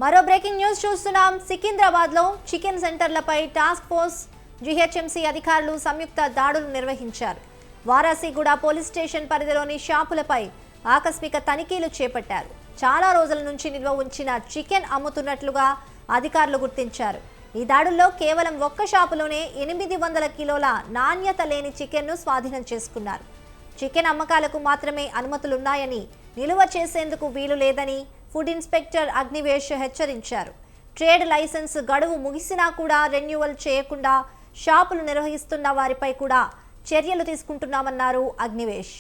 మరో breaking news చూస్తున్నాం. సికింద్రాబాద్లో చికెన్ సెంటర్లపై టాస్క్ ఫోర్స్ జీహెచ్ఎంసీ అధికారులు సంయుక్త దాడులు నిర్వహించారు. వారాసిగూడ పోలీస్ స్టేషన్ పరిధిలోని షాపులపై ఆకస్మిక తనిఖీలు చేపట్టారు. చాలా రోజుల నుంచి నిల్వ ఉంచిన చికెన్ అమ్ముతున్నట్లుగా అధికారులు గుర్తించారు. ఈ దాడుల్లో కేవలం ఒక్క షాపులోనే 800 కిలోల నాణ్యత లేని చికెన్ను స్వాధీనం చేసుకున్నారు. చికెన్ అమ్మకాలకు మాత్రమే అనుమతులున్నాయని, నిలువ చేసేందుకు వీలు లేదని ఫుడ్ ఇన్స్పెక్టర్ అగ్నివేష్ హెచ్చరించారు. ట్రేడ్ లైసెన్స్ గడువు ముగిసినా కూడా రెన్యువల్ చేయకుండా షాపులు నిర్వహిస్తున్న వారిపై కూడా చర్యలు తీసుకుంటున్నామన్నారు అగ్నివేష్.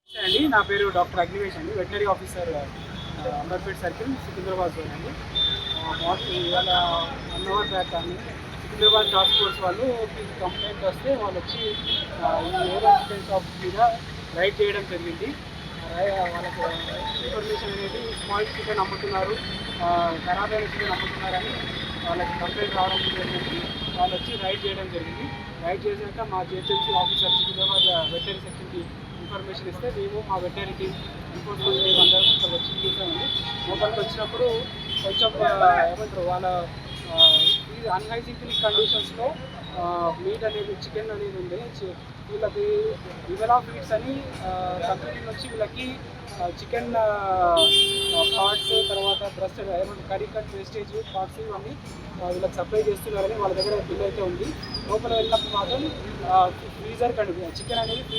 అండి, నా పేరు డాక్టర్ అగ్నివేష్ అండి, veterinary officer, Amberpet circle, Secunderabad zone అండి. ఇవాళ 1 అవర్ బ్యాక్ అండి సికింద్రాబాద్ టాస్క్ ఫోర్స్ వాళ్ళు కంప్లైంట్ వస్తే వాళ్ళు వచ్చి ఈ ఏరియా చికెన్ షాప్ మీద రైడ్ చేయడం జరిగింది. వాళ్ళకి ఇన్ఫర్మేషన్ అనేది స్మాల్ చికెన్ అమ్ముతున్నారు, ఖరాబ్ అయిన చికెన్ అమ్ముతున్నారని వాళ్ళకి కంప్లైంట్ రావడం జరిగింది. వాళ్ళు వచ్చి రైడ్ చేయడం జరిగింది. రైడ్ చేశాక మా జిహెచ్ఎంసీ ఆఫీసర్ సికింద్రాబాద్ వెటనరీ సెక్షన్కి ఇన్ఫర్మేషన్ ఇస్తే మేము మా వెటనరీ టీమ్ ఎన్ఫోర్స్మెంట్ టీమ్ అందరం ఇక్కడ వచ్చి చూసామండి. లోపలికి వచ్చినప్పుడు కొంచెం ఏమంటారు వాళ్ళ అన్హైజీనిక్ కండిషన్స్లో మీట్ అనేది చికెన్ అనేది ఉంది. వీళ్ళకి వివెలా ఫీడ్స్ అని కంపెనీ వచ్చి వీళ్ళకి చికెన్ పార్ట్స్, తర్వాత బ్రెస్ట్ ఏమంటారు కర్రీ కట్ వేస్టేజ్ పార్ట్స్ ఇవన్నీ వీళ్ళకి సప్లై చేస్తున్నారని వాళ్ళ దగ్గర బిల్ అయితే ఉంది. లోపల వెళ్ళినప్పుడు మాత్రం ఫ్రీజర్ కండి చికెన్ అనేది